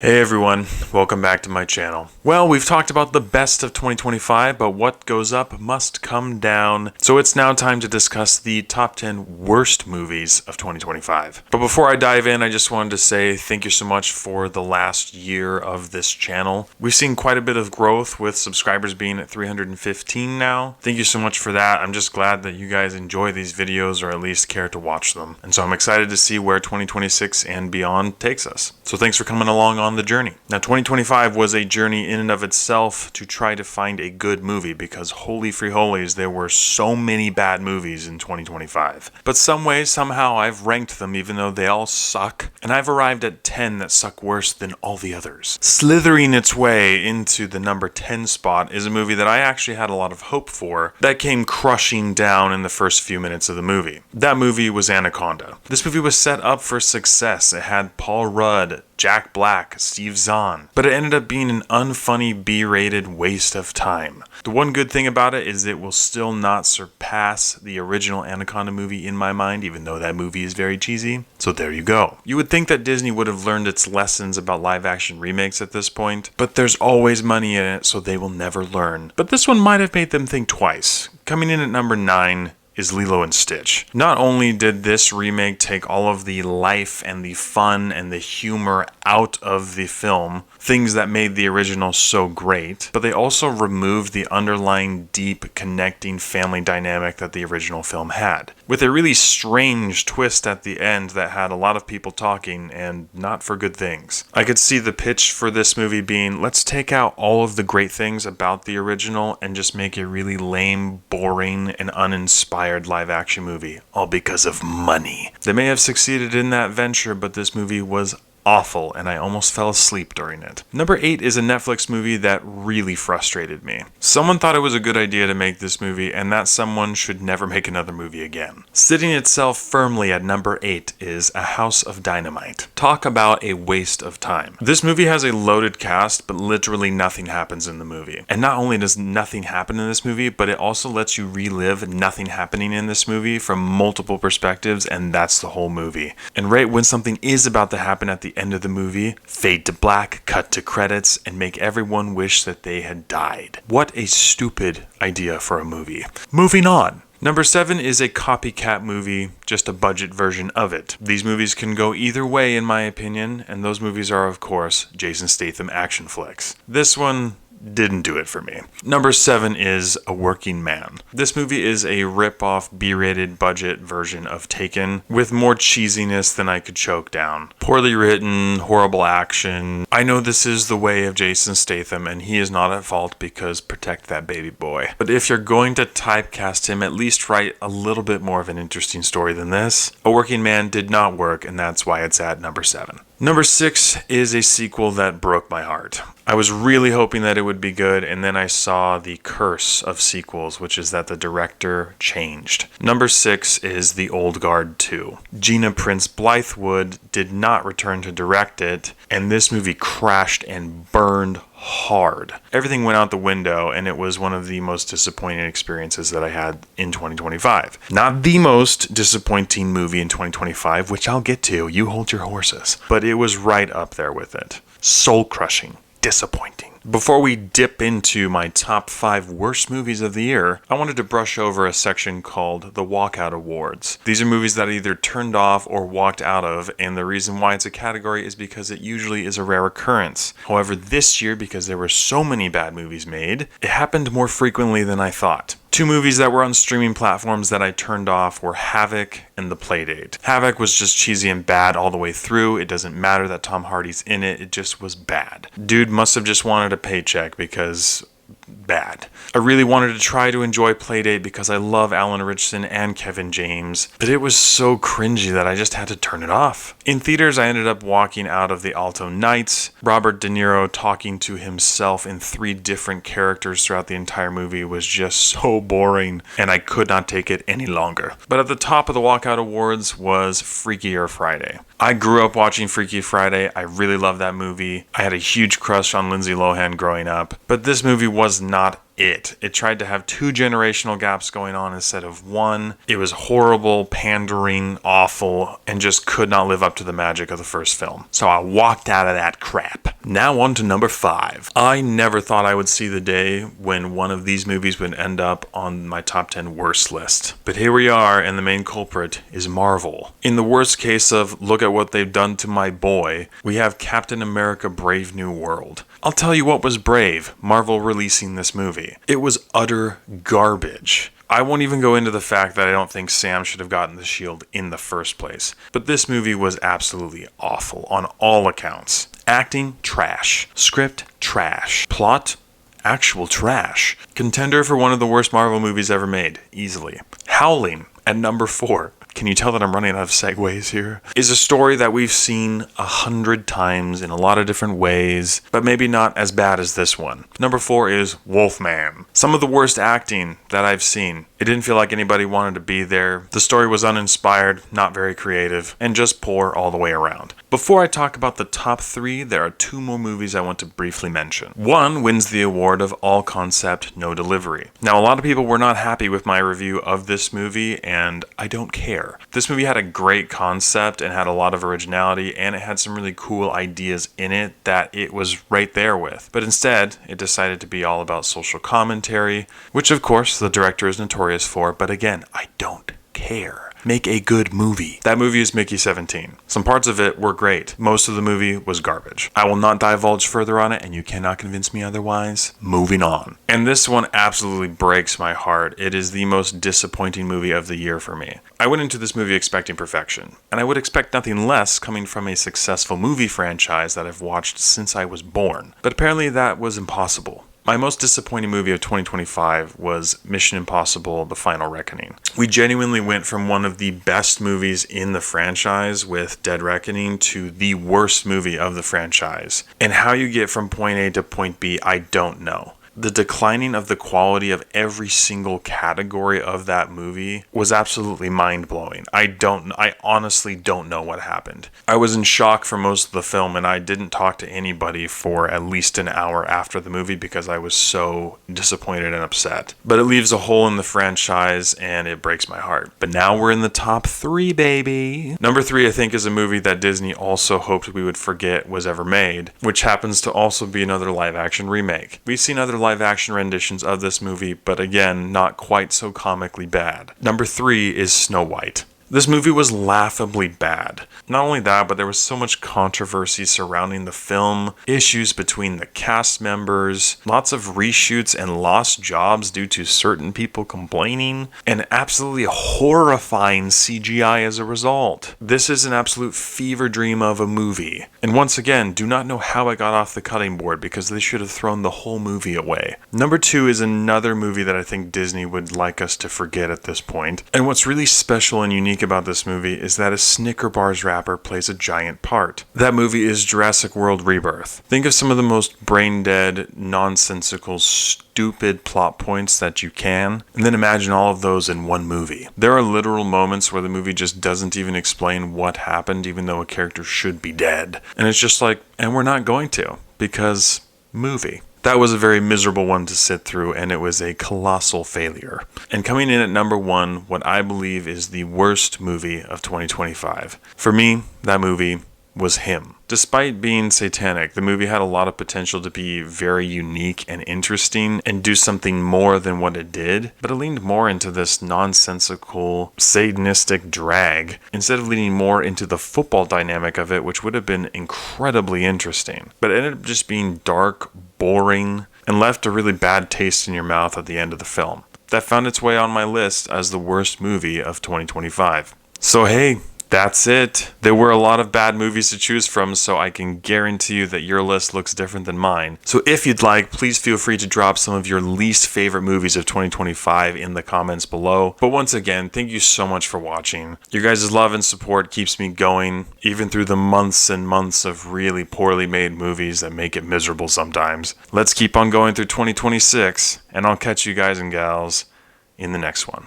Hey everyone, welcome back to my channel. Well, we've talked about the best of 2025, but what goes up must come down. So it's now time to discuss the top 10 worst movies of 2025. But before I dive in, I just wanted to say thank you so much for the last year of this channel. We've seen quite a bit of growth with subscribers being at 315 now. Thank you so much for that. I'm just glad that you guys enjoy these videos or at least care to watch them. And so I'm excited to see where 2026 and beyond takes us. So thanks for coming along on the journey. Now, 2025 was a journey in and of itself to try to find a good movie because holy free holies, there were so many bad movies in 2025. But some way, somehow, I've ranked them even though they all suck, and I've arrived at 10 that suck worse than all the others. Slithering its way into the number 10 spot is a movie that I actually had a lot of hope for that came crushing down in the first few minutes of the movie. That movie was Anaconda. This movie was set up for success. It had Paul Rudd, Jack Black, Steve Zahn, but it ended up being an unfunny B-rated waste of time. The one good thing about it is it will still not surpass the original Anaconda movie in my mind, even though that movie is very cheesy. So there you go. You would think that Disney would have learned its lessons about live-action remakes at this point, but there's always money in it, so they will never learn. But this one might have made them think twice. Coming in at number 9 is Lilo and Stitch. Not only did this remake take all of the life and the fun and the humor out of the film, things that made the original so great, but they also removed the underlying deep connecting family dynamic that the original film had, with a really strange twist at the end that had a lot of people talking and not for good things. I could see the pitch for this movie being, let's take out all of the great things about the original and just make a really lame, boring, and uninspired live action movie, all because of money. They may have succeeded in that venture, but this movie was awful, and I almost fell asleep during it. Number 8 is a Netflix movie that really frustrated me. Someone thought it was a good idea to make this movie, and that someone should never make another movie again. Sitting itself firmly at number 8 is A House of Dynamite. Talk about a waste of time. This movie has a loaded cast, but literally nothing happens in the movie. And not only does nothing happen in this movie, but it also lets you relive nothing happening in this movie from multiple perspectives, and that's the whole movie. And right when something is about to happen at the end of the movie, fade to black, cut to credits, and make everyone wish that they had died. What a stupid idea for a movie. Moving on. Number 7 is a copycat movie, just a budget version of it. These movies can go either way in my opinion, and those movies are of course Jason Statham action flicks. This one didn't do it for me. Number 7 is A Working Man. This movie is a rip-off B-rated budget version of Taken with more cheesiness than I could choke down. Poorly written, horrible action. I know this is the way of Jason Statham and he is not at fault because protect that baby boy. But if you're going to typecast him, at least write a little bit more of an interesting story than this. A Working Man did not work, and that's why it's at number 7. Number 6 is a sequel that broke my heart. I was really hoping that it would be good, and then I saw the curse of sequels, which is that the director changed. Number 6 is The Old Guard 2. Gina Prince Bythewood did not return to direct it, and this movie crashed and burned hard. Everything went out the window, and it was one of the most disappointing experiences that I had in 2025. Not the most disappointing movie in 2025, which I'll get to, you hold your horses, but it was right up there with it. Soul-crushing. Disappointing. Before we dip into my top 5 worst movies of the year, I wanted to brush over a section called the Walkout Awards. These are movies that I either turned off or walked out of, and the reason why it's a category is because it usually is a rare occurrence. However, this year, because there were so many bad movies made, it happened more frequently than I thought. 2 movies that were on streaming platforms that I turned off were Havoc and The Playdate. Havoc was just cheesy and bad all the way through. It doesn't matter that Tom Hardy's in it. It just was bad. Dude must have just wanted a paycheck because bad. I really wanted to try to enjoy Playdate because I love Alan Ritchson and Kevin James, but it was so cringy that I just had to turn it off. In theaters, I ended up walking out of The Alto Nights. Robert De Niro talking to himself in 3 different characters throughout the entire movie was just so boring, and I could not take it any longer. But at the top of the Walkout Awards was Freakier Friday. I grew up watching Freaky Friday. I really loved that movie. I had a huge crush on Lindsay Lohan growing up, but this movie was not it. It tried to have 2 generational gaps going on instead of 1. It was horrible, pandering, awful, and just could not live up to the magic of the first film. So I walked out of that crap. Now on to number 5. I never thought I would see the day when one of these movies would end up on my top 10 worst list. But here we are, and the main culprit is Marvel. In the worst case of look at what they've done to my boy, we have Captain America Brave New World. I'll tell you what was brave, Marvel releasing this movie. It was utter garbage. I won't even go into the fact that I don't think Sam should have gotten the shield in the first place. But this movie was absolutely awful on all accounts. Acting, trash. Script, trash. Plot, actual trash. Contender for one of the worst Marvel movies ever made, easily. Howling at number 4. Can you tell that I'm running out of segues here? Is a story that we've seen 100 times in a lot of different ways, but maybe not as bad as this one. Number 4 is Wolfman. Some of the worst acting that I've seen. It didn't feel like anybody wanted to be there. The story was uninspired, not very creative, and just poor all the way around. Before I talk about the top 3, there are 2 more movies I want to briefly mention. One wins the award of All Concept, No Delivery. Now, a lot of people were not happy with my review of this movie, and I don't care. This movie had a great concept and had a lot of originality, and it had some really cool ideas in it that it was right there with. But instead, it decided to be all about social commentary, which of course the director is notorious for, but again, I don't care. Make a good movie. That movie is Mickey 17. Some parts of it were great. Most of the movie was garbage. I will not divulge further on it, and you cannot convince me otherwise. Moving on. And this one absolutely breaks my heart. It is the most disappointing movie of the year for me. I went into this movie expecting perfection, and I would expect nothing less coming from a successful movie franchise that I've watched since I was born. But apparently that was impossible. My most disappointing movie of 2025 was Mission Impossible: The Final Reckoning. We genuinely went from one of the best movies in the franchise with Dead Reckoning to the worst movie of the franchise. And how you get from point A to point B, I don't know. The declining of the quality of every single category of that movie was absolutely mind-blowing. I honestly don't know what happened. I was in shock for most of the film, and I didn't talk to anybody for at least an hour after the movie because I was so disappointed and upset. But it leaves a hole in the franchise, and it breaks my heart. But now we're in the top 3, baby. Number 3, I think, is a movie that Disney also hoped we would forget was ever made, which happens to also be another live-action remake. We've seen other live-action renditions of this movie, but again, not quite so comically bad. Number 3 is Snow White. This movie was laughably bad. Not only that, but there was so much controversy surrounding the film, issues between the cast members, lots of reshoots and lost jobs due to certain people complaining, and absolutely horrifying CGI as a result. This is an absolute fever dream of a movie. And once again, do not know how it got off the cutting board because they should have thrown the whole movie away. Number 2 is another movie that I think Disney would like us to forget at this point. And what's really special and unique about this movie is that a Snicker bars wrapper plays a giant part. That movie is Jurassic World Rebirth. Think of some of the most brain-dead, nonsensical, stupid plot points that you can, and then imagine all of those in one movie. There are literal moments where the movie just doesn't even explain what happened, even though a character should be dead. And it's just like, and we're not going to, because movie. That was a very miserable one to sit through, and it was a colossal failure. And coming in at number 1, what I believe is the worst movie of 2025. For me, that movie was Him. Despite being satanic, the movie had a lot of potential to be very unique and interesting and do something more than what it did, but it leaned more into this nonsensical, satanistic drag instead of leaning more into the football dynamic of it, which would have been incredibly interesting. But it ended up just being dark, boring, and left a really bad taste in your mouth at the end of the film. That found its way on my list as the worst movie of 2025. So hey, that's it. There were a lot of bad movies to choose from, so I can guarantee you that your list looks different than mine. So if you'd like, please feel free to drop some of your least favorite movies of 2025 in the comments below. But once again, thank you so much for watching. Your guys' love and support keeps me going, even through the months and months of really poorly made movies that make it miserable sometimes. Let's keep on going through 2026, and I'll catch you guys and gals in the next one.